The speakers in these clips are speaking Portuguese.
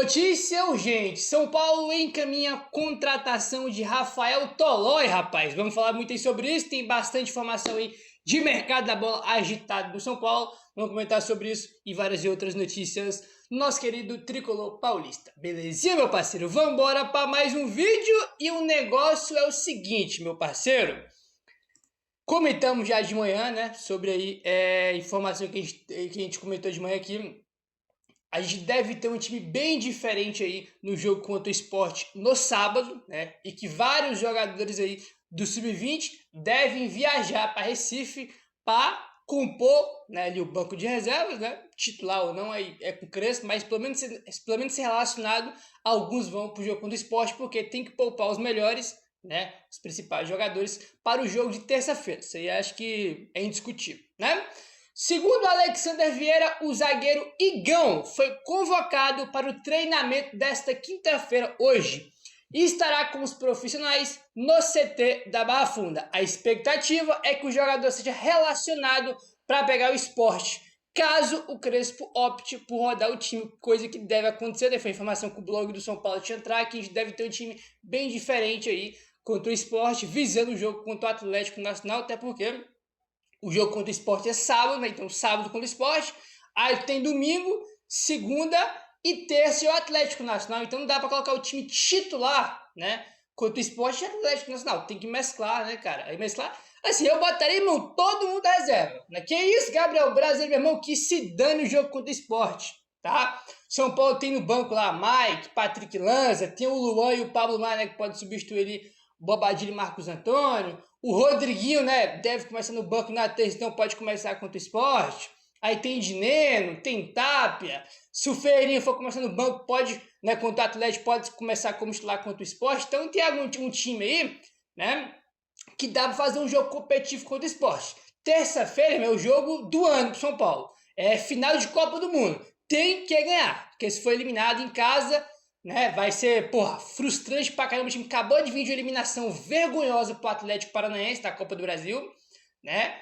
Notícia urgente, São Paulo encaminha a contratação de Rafael Tolói, rapaz. Vamos falar muito aí sobre isso, tem bastante informação aí de mercado da bola agitado do São Paulo. Vamos comentar sobre isso e várias outras notícias no nosso querido Tricolor Paulista. Belezinha, meu parceiro? Vamos embora para mais um vídeo e o negócio é o seguinte, meu parceiro. Comentamos já de manhã, né, sobre aí informação que a gente comentou de manhã aqui. A gente deve ter um time bem diferente aí no jogo contra o Sport no sábado, né? E que vários jogadores aí do Sub-20 devem viajar para Recife para compor, né, ali o banco de reservas, né? Titular ou não, aí é com o Crespo, mas pelo menos ser relacionado, alguns vão para o jogo contra o Sport, porque tem que poupar os melhores, né? Os principais jogadores para o jogo de terça-feira. Isso aí acho que é indiscutível, né? Segundo Alexander Vieira, o zagueiro Igão foi convocado para o treinamento desta quinta-feira, hoje, e estará com os profissionais no CT da Barra Funda. A expectativa é que o jogador seja relacionado para pegar o Sport, caso o Crespo opte por rodar o time, coisa que deve acontecer. Foi a informação que o blog do São Paulo tinha entrar, que a gente deve ter um time bem diferente aí contra o Sport, visando o jogo contra o Atlético Nacional, até porque o jogo contra o Sport é sábado, né? Então sábado contra o Sport, aí tem domingo, segunda e terça é o Atlético Nacional. Então não dá para colocar o time titular, né, contra o Sport e o Atlético Nacional. Tem que mesclar, né, cara? Aí mesclar, assim, eu botaria, irmão, todo mundo da reserva, né? Que isso, Gabriel Brasil, meu irmão, que se dane o jogo contra o Sport, tá? São Paulo tem no banco lá Mike, Patrick Lanza, tem o Luan e o Pablo Maia, né, que pode substituir ali Bobadilha e Marcos Antônio. O Rodriguinho, né, deve começar no banco na terça, então pode começar contra o Sport. Aí tem Dineno, tem Tapia. Se o Ferreirinha for começar no banco, pode, né, contra o Atlético, pode começar como titular contra o Sport. Então tem um time aí, né, que dá para fazer um jogo competitivo contra o Sport. Terça-feira é o jogo do ano pro São Paulo. É final de Copa do Mundo. Tem que ganhar, porque se for eliminado em casa, né, vai ser, porra, frustrante pra caramba. O time acabou de vir de uma eliminação vergonhosa pro Atlético Paranaense da Copa do Brasil, né?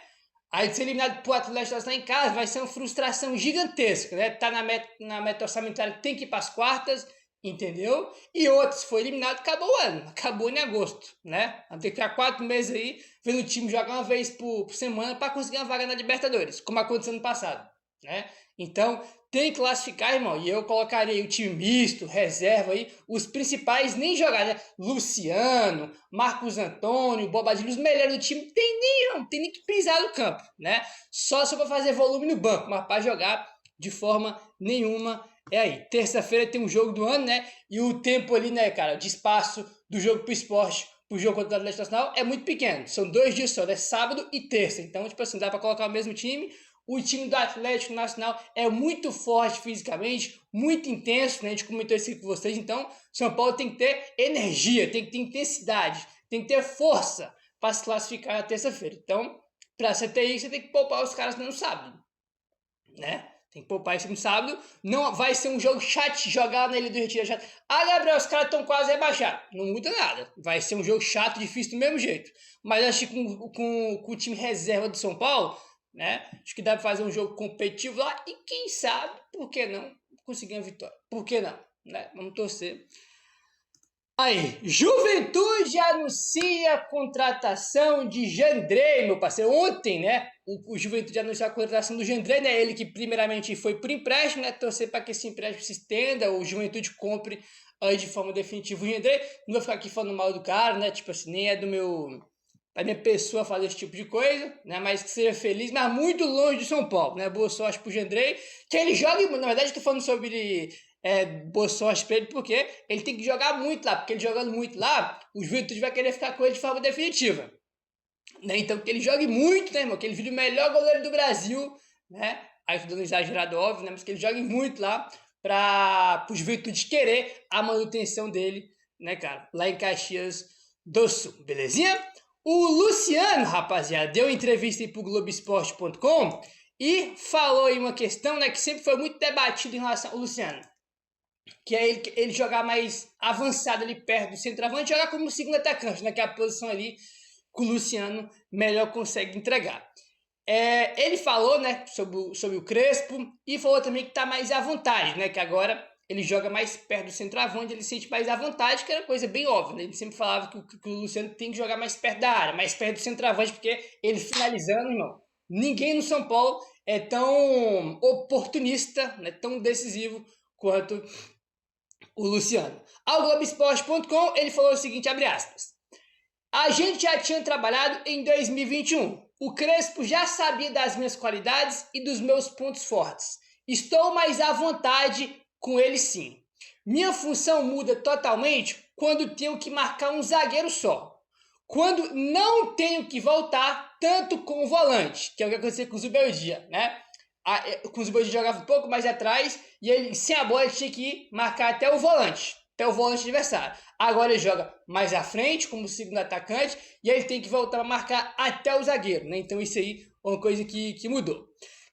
Aí de ser eliminado pro Atlético Nacional em casa vai ser uma frustração gigantesca, né? Tá na meta orçamentária, tem que ir pras quartas, entendeu? E outros, foi eliminado, acabou o ano, acabou em agosto, né? Vamos ter que ficar 4 meses aí vendo o time jogar uma vez por semana para conseguir uma vaga na Libertadores, como aconteceu no passado, né? Então tem que classificar, irmão, e eu colocaria o time misto, reserva aí, os principais nem jogar, né? Luciano, Marcos Antônio, Bobadilha, os melhores do time, não tem nem que pisar no campo, né? Só para fazer volume no banco, mas para jogar de forma nenhuma é aí. Terça-feira tem um jogo do ano, né? E o tempo ali, né, cara, de espaço do jogo pro Sport pro jogo contra o Atlético Nacional é muito pequeno. São 2 dias só, né? Sábado e terça. Então, tipo assim, dá para colocar o mesmo time. O time do Atlético Nacional é muito forte fisicamente, muito intenso, né? A gente comentou isso aqui com vocês. Então, São Paulo tem que ter energia, tem que ter intensidade, tem que ter força para se classificar na terça-feira. Então, para você ter isso, você tem que poupar os caras no sábado, né? Tem que poupar isso no sábado. Não vai ser um jogo chato jogar na Ilha do Retiro. Chato. Ah, Gabriel, os caras estão quase rebaixados. Não muda nada. Vai ser um jogo chato, difícil do mesmo jeito. Mas acho que com o time reserva do São Paulo, né? Acho que dá para fazer um jogo competitivo lá e quem sabe, por que não, conseguir uma vitória. Por que não, né? Vamos torcer. Aí, Juventude anuncia a contratação de Jandrei, meu parceiro. Ontem, né, o Juventude anunciou a contratação do Jandrei, né? Ele que primeiramente foi por empréstimo, né? Torcer para que esse empréstimo se estenda, o Juventude compre aí de forma definitiva o Jandrei. Não vou ficar aqui falando mal do cara, né? Tipo assim, nem é da minha pessoa fazer esse tipo de coisa, né? Mas que seja feliz, mas muito longe de São Paulo, né? Boa sorte pro Jandrei, que ele joga, na verdade eu tô falando sobre boa sorte pra ele, porque ele tem que jogar muito lá, porque ele jogando muito lá, o Juventude vai querer ficar com ele de forma definitiva, né? Então que ele jogue muito, né, irmão? Que ele vire o melhor goleiro do Brasil, né? Aí tô dando exagerado, óbvio, né? Mas que ele jogue muito lá pro Juventude querer a manutenção dele, né, cara? Lá em Caxias do Sul, belezinha? O Luciano, rapaziada, deu entrevista aí pro Globoesporte.com e falou aí uma questão, né, que sempre foi muito debatido em relação ao Luciano, que é ele jogar mais avançado ali perto do centroavante, jogar como segundo atacante, né, que é a posição ali que o Luciano melhor consegue entregar. Ele falou, né, sobre o Crespo e falou também que tá mais à vontade, né, que agora ele joga mais perto do centroavante, ele sente mais à vontade, que era coisa bem óbvia, né? Ele sempre falava que o Luciano tem que jogar mais perto da área, mais perto do centroavante, porque ele finalizando, irmão, ninguém no São Paulo é tão oportunista, né, tão decisivo quanto o Luciano. Ao Globoesporte.com, ele falou o seguinte, abre aspas, a gente já tinha trabalhado em 2021. O Crespo já sabia das minhas qualidades e dos meus pontos fortes. Estou mais à vontade com ele sim. Minha função muda totalmente quando tenho que marcar um zagueiro só. Quando não tenho que voltar tanto com o volante, que é o que aconteceu com o Zubeldia, né? Com o Zubeldia jogava um pouco mais atrás e ele, sem a bola, ele tinha que marcar até o volante adversário. Agora ele joga mais à frente, como segundo atacante, e ele tem que voltar a marcar até o zagueiro, né? Então isso aí é uma coisa que mudou.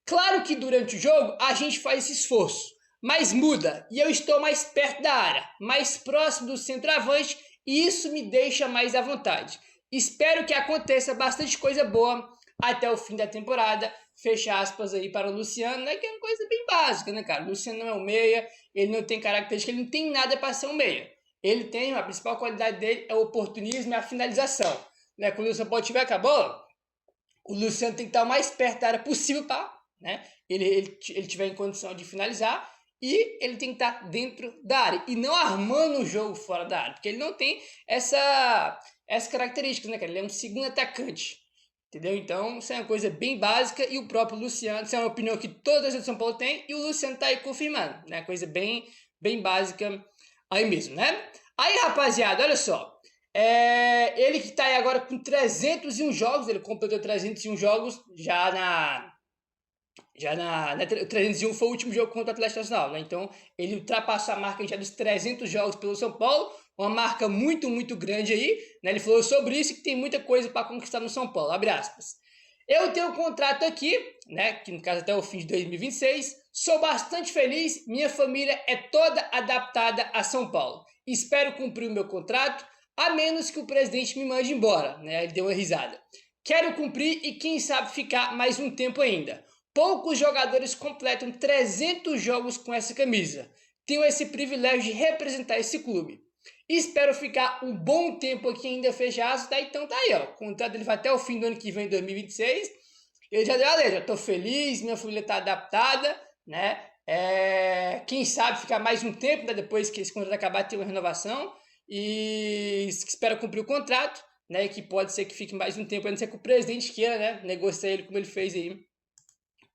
Claro que durante o jogo a gente faz esse esforço, mas muda, e eu estou mais perto da área, mais próximo do centroavante, e isso me deixa mais à vontade. Espero que aconteça bastante coisa boa até o fim da temporada. Fecha aspas aí para o Luciano, né? Que é uma coisa bem básica, né, cara? O Luciano não é um meia, ele não tem característica, ele não tem nada para ser um meia. Ele tem, a principal qualidade dele é o oportunismo e a finalização. Né? Quando o São Paulo tiver com a bola, o Luciano tem que estar o mais perto da área possível para, né, ele tiver em condição de finalizar, e ele tem que estar dentro da área e não armando o jogo fora da área, porque ele não tem essa característica, né, cara? Ele é um segundo atacante. Entendeu? Então, isso é uma coisa bem básica e o próprio Luciano, isso é uma opinião que todas as São Paulo tem e o Luciano tá aí confirmando, né? Coisa bem básica aí mesmo, né? Aí, rapaziada, olha só, ele que tá aí agora com 301 jogos, ele completou 301 jogos já na 301 foi o último jogo contra o Atlético Nacional, né? Então ele ultrapassou a marca já dos 300 jogos pelo São Paulo, uma marca muito grande aí, né? Ele falou sobre isso, que tem muita coisa para conquistar no São Paulo, abre aspas. Eu tenho um contrato aqui, né, que no caso até o fim de 2026, sou bastante feliz, minha família é toda adaptada a São Paulo. Espero cumprir o meu contrato, a menos que o presidente me mande embora, né? Ele deu uma risada. Quero cumprir e quem sabe ficar mais um tempo ainda. Poucos jogadores completam 300 jogos com essa camisa. Tenho esse privilégio de representar esse clube. Espero ficar um bom tempo aqui ainda fechado, tá? Então tá aí, ó. O contrato dele vai até o fim do ano que vem, 2026. Ele já deu a letra. Tô feliz, minha família tá adaptada, né? Quem sabe ficar mais um tempo, né? Depois que esse contrato acabar, ter uma renovação. E espero cumprir o contrato, né? Que pode ser que fique mais um tempo, a não ser que o presidente queira, né? Negociar ele como ele fez aí.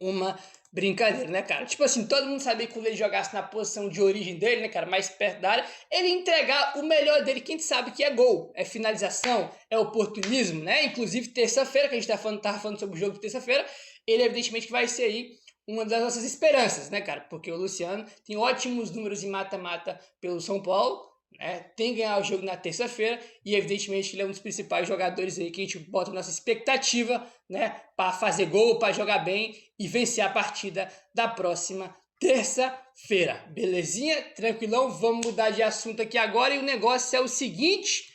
Uma brincadeira, né, cara? Tipo assim, todo mundo sabia que quando ele jogasse na posição de origem dele, né, cara, mais perto da área, ele ia entregar o melhor dele, que a gente sabe que é gol, é finalização, é oportunismo, né? Inclusive, terça-feira, que a gente tava falando sobre o jogo de terça-feira, ele evidentemente que vai ser aí uma das nossas esperanças, né, cara? Porque o Luciano tem ótimos números em mata-mata pelo São Paulo, né? Tem que ganhar o jogo na terça-feira e evidentemente ele é um dos principais jogadores aí que a gente bota nossa expectativa, né, para fazer gol, para jogar bem e vencer a partida da próxima terça-feira. Belezinha? Tranquilão? Vamos mudar de assunto aqui agora e o negócio é o seguinte: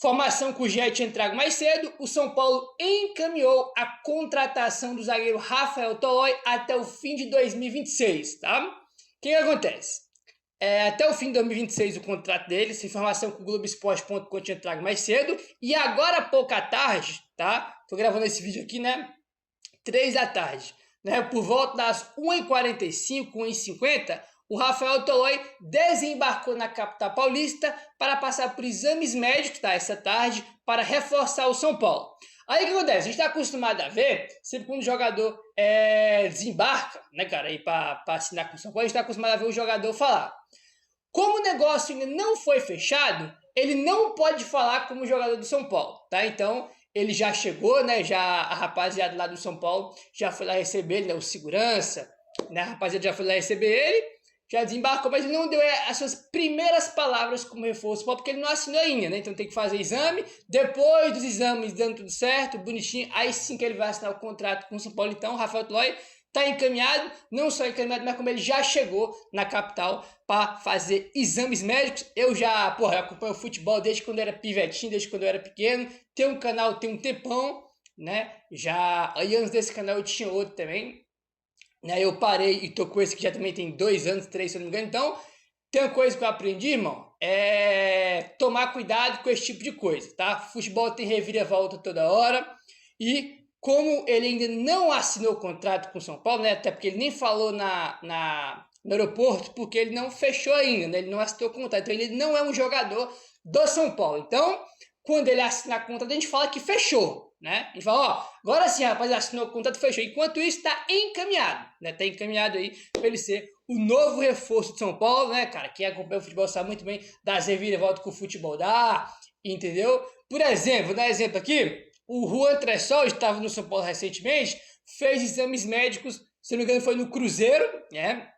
formação que o Jet entrava mais cedo, o São Paulo encaminhou a contratação do zagueiro Rafael Tolói até o fim de 2026, tá? O que acontece? Até o fim de 2026 o contrato dele, essa informação que o Globoesporte.com tinha trago mais cedo, e agora há pouco à tarde, tá? Tô gravando esse vídeo aqui, né? 3 da tarde, né? Por volta das 1h45, 1h50, o Rafael Tolói desembarcou na capital paulista para passar por exames médicos, tá? Essa tarde, para reforçar o São Paulo. Aí o que acontece? A gente está acostumado a ver, sempre quando o jogador desembarca, né, cara, aí para assinar com o São Paulo, a gente está acostumado a ver o jogador falar. Como o negócio ainda não foi fechado, ele não pode falar como jogador do São Paulo, tá? Então, ele já chegou, né? Já a rapaziada lá do São Paulo já foi lá receber ele, né? O segurança, né? A rapaziada já foi lá receber ele, já desembarcou, mas ele não deu as suas primeiras palavras como reforço, porque ele não assinou ainda, né? Então tem que fazer exame, depois dos exames dando tudo certo, bonitinho, aí sim que ele vai assinar o contrato com o São Paulo. Então, o Rafael Tolói está encaminhado, não só encaminhado, mas como ele já chegou na capital para fazer exames médicos. Eu já, eu acompanho o futebol desde quando eu era pivetinho, desde quando eu era pequeno. Tem um canal, tem um tempão, né? Já, aí antes desse canal eu tinha outro também. né? Eu parei e tô com esse que já também tem 2 anos, 3, se eu não me engano. Então, tem uma coisa que eu aprendi, irmão, é tomar cuidado com esse tipo de coisa, tá? Futebol tem reviravolta toda hora e como ele ainda não assinou o contrato com o São Paulo, né? Até porque ele nem falou no aeroporto, porque ele não fechou ainda, né? Ele não assinou o contrato, então ele não é um jogador do São Paulo. Então, quando ele assinar a contrato, a gente fala que fechou, né? A gente fala, ó, agora sim, rapaz, assinou o contrato, fechou. Enquanto isso, está encaminhado, né? Tá encaminhado aí para ele ser o novo reforço de São Paulo, né, cara? Quem acompanha o futebol sabe muito bem das reviravoltas que o futebol dá, entendeu? Por exemplo, vou dar um exemplo aqui, o Juan Tressol estava no São Paulo recentemente, fez exames médicos, se não me engano foi no Cruzeiro, né?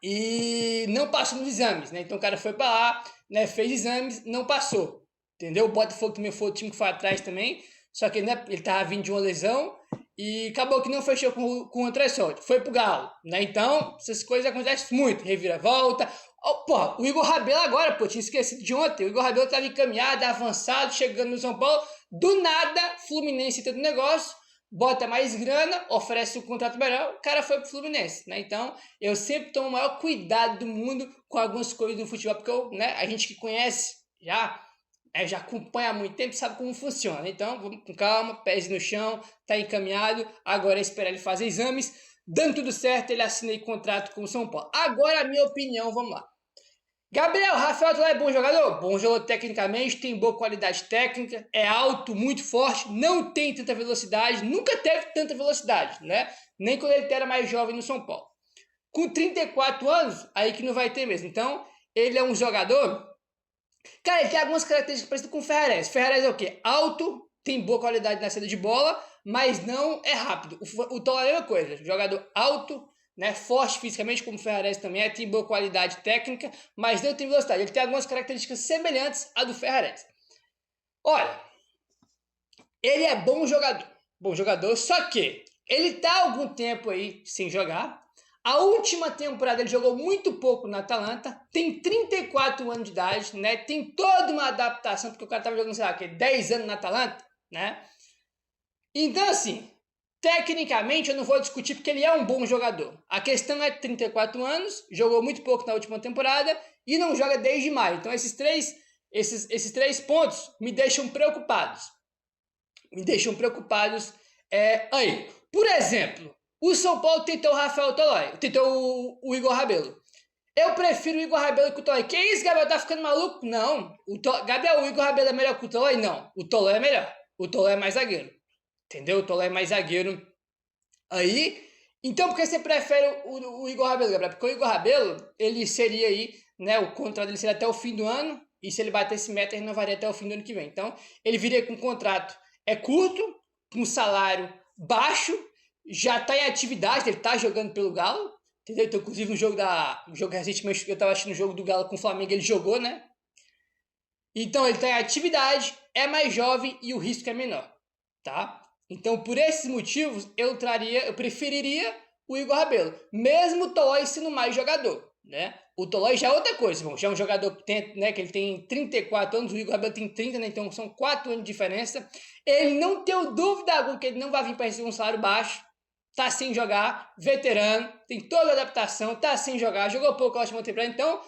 E não passou nos exames, né? Então o cara foi para lá, né? Fez exames, não passou, entendeu? O Botafogo também foi o time que foi atrás também, só que né, ele tava vindo de uma lesão e acabou que não fechou com o André Soldi, foi pro Galo, né? Então essas coisas acontecem muito, reviravolta. Oh, porra, o Igor Rabelo agora, pô, tinha esquecido de ontem, o Igor Rabelo tava encaminhado, avançado, chegando no São Paulo, do nada, Fluminense tendo negócio, bota mais grana, oferece um contrato melhor, o cara foi pro Fluminense, né? Então, eu sempre tomo o maior cuidado do mundo com algumas coisas do futebol, porque eu, né, a gente que conhece já acompanha há muito tempo, sabe como funciona. Então, vamos com calma, pés no chão, tá encaminhado, agora é esperar ele fazer exames, dando tudo certo, ele assina aí contrato com o São Paulo. Agora, a minha opinião, vamos lá. Gabriel, Rafael Tolói é bom jogador tecnicamente, tem boa qualidade técnica, é alto, muito forte, não tem tanta velocidade, nunca teve tanta velocidade, né? Nem quando ele era mais jovem no São Paulo. Com 34 anos, aí que não vai ter mesmo. Então, ele é um jogador... Cara, ele tem algumas características parecidas com o Ferrarese. Ferrarese é o quê? Alto, tem boa qualidade na saída de bola, mas não é rápido. O Tolói é a mesma coisa, jogador alto, né, forte fisicamente, como o Ferrarese também é, tem boa qualidade técnica, mas não tem velocidade. Ele tem algumas características semelhantes à do Ferrarese. Olha, ele é bom jogador, só que ele tá há algum tempo aí sem jogar. A última temporada ele jogou muito pouco na Atalanta, tem 34 anos de idade, né? Tem toda uma adaptação, porque o cara tava jogando, sei lá, 10 anos na Atalanta, né? Então, assim, tecnicamente eu não vou discutir porque ele é um bom jogador. A questão é 34 anos, jogou muito pouco na última temporada e não joga desde maio. Então esses três pontos me deixam preocupados. Aí. Por exemplo, o São Paulo tentou o Rafael Tolói, tentou o Igor Rabelo. Eu prefiro o Igor Rabelo que o Tolói. Que isso, Gabriel? Tá ficando maluco? Não. Gabriel, o Igor Rabelo é melhor que o Tolói? Não. O Tolói é melhor. O Tolói é mais zagueiro. Entendeu? O Tolói é mais zagueiro aí. Então, por que você prefere o Igor Rabelo, Gabriel? Porque o Igor Rabelo, ele seria aí, né? O contrato dele seria até o fim do ano. E se ele batesse meta, ele renovaria até o fim do ano que vem. Então, ele viria com um contrato curto, com salário baixo, já está em atividade, ele está jogando pelo Galo. Entendeu? Então, inclusive, no jogo recentemente, eu estava assistindo o jogo do Galo com o Flamengo, ele jogou, né? Então, ele está em atividade, é mais jovem e o risco é menor, tá? Então, por esses motivos, eu preferiria o Igor Rabelo, mesmo o Tolói sendo mais jogador, né? O Tolói já é outra coisa, já é um jogador que tem, né, que ele tem 34 anos, o Igor Rabelo tem 30, né? Então são 4 anos de diferença. Ele não tem dúvida alguma que ele não vai vir para receber um salário baixo, tá sem jogar, veterano, tem toda a adaptação, tá sem jogar, jogou pouco na última temporada, então,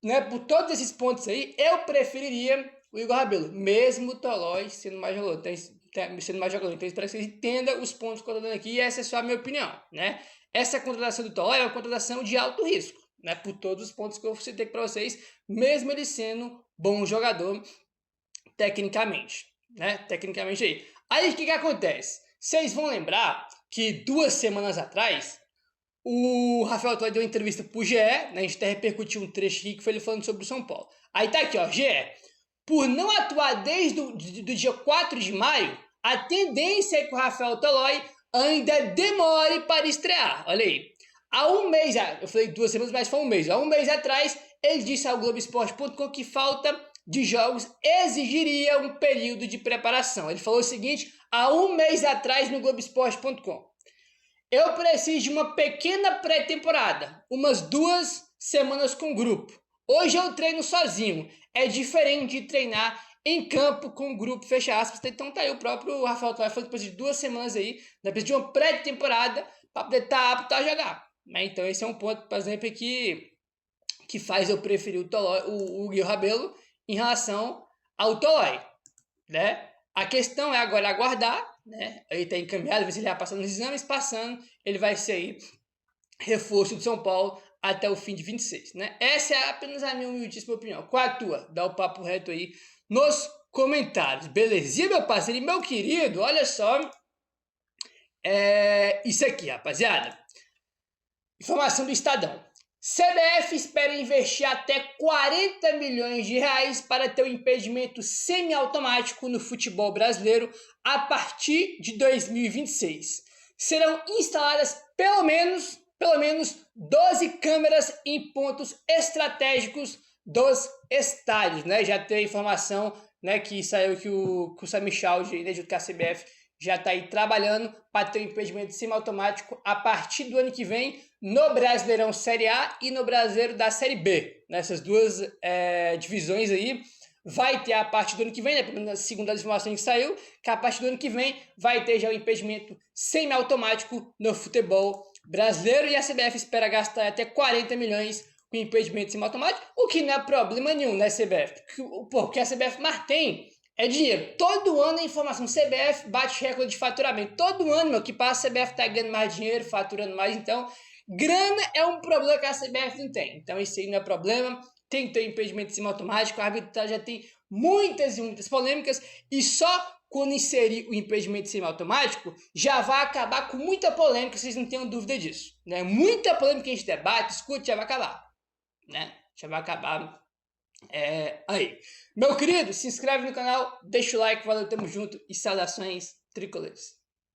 né, por todos esses pontos aí, eu preferiria o Igor Rabelo, mesmo o Tolói sendo mais jogador. Então, espero que vocês entendam os pontos que eu estou dando aqui, e essa é só a minha opinião, né? Essa contratação do Tolói é uma contratação de alto risco, né? Por todos os pontos que eu citei para vocês, mesmo ele sendo bom jogador tecnicamente, né? Tecnicamente aí. Aí o que acontece? Vocês vão lembrar que 2 semanas atrás, o Rafael Tolói deu uma entrevista pro GE, né? A gente até repercutiu um trecho aqui que foi ele falando sobre o São Paulo. Aí tá aqui, ó, GE. Por não atuar desde do dia 4 de maio, a tendência é que o Rafael Tolói ainda demore para estrear. Olha aí. Há um mês, eu falei 2 semanas, mas foi um mês. Há um mês atrás, ele disse ao Globoesporte.com que falta de jogos exigiria um período de preparação. Ele falou o seguinte, há um mês atrás no Globoesporte.com. Eu preciso de uma pequena pré-temporada, umas 2 semanas com grupo. Hoje eu treino sozinho. É diferente de treinar em campo com grupo, fecha aspas. Então tá aí o próprio Rafael Tolói falando depois de 2 semanas aí, depois de uma pré-temporada, para poder estar apto a jogar. Né? Então esse é um ponto, por exemplo, que faz eu preferir o Gui Rabelo em relação ao Tolói. Né? A questão é agora aguardar, né? Ele está encaminhado, ver se ele vai passando nos exames, passando, ele vai ser aí reforço do São Paulo até o fim de 26, né? Essa é apenas a minha humildíssima opinião. Qual a tua? Dá o papo reto aí nos comentários, belezinha, meu parceiro? E meu querido, olha só, isso aqui, rapaziada. Informação do Estadão. CBF espera investir até 40 milhões de reais para ter o impedimento semiautomático no futebol brasileiro a partir de 2026. Serão instaladas pelo menos 12 câmeras em pontos estratégicos dos estádios, né? Já tem informação, né, que saiu que o Sami Chaldi, né, junto com a CBF, já está aí trabalhando para ter o impedimento semiautomático a partir do ano que vem no Brasileirão Série A e no Brasileiro da Série B. Nessas duas divisões aí, vai ter a partir do ano que vem, né, segundo as informações que saiu, que a partir do ano que vem vai ter já o impedimento semiautomático no futebol brasileiro e a CBF espera gastar até 40 milhões com impedimento semiautomático, o que não é problema nenhum, né, CBF? Porque a CBF mais tem é dinheiro. Todo ano a informação, CBF bate recorde de faturamento. Todo ano, meu, que passa, a CBF tá ganhando mais dinheiro, faturando mais. Então, grana é um problema que a CBF não tem. Então, isso aí não é problema. Tem que ter impedimento semiautomático. A arbitragem já tem muitas e muitas polêmicas. E só quando inserir o impedimento semiautomático, já vai acabar com muita polêmica, vocês não tenham dúvida disso. Né? Muita polêmica que a gente debate, discute, já vai acabar. Né? Já vai acabar aí. Meu querido, se inscreve no canal, deixa o like, valeu, tamo junto e saudações tricolores.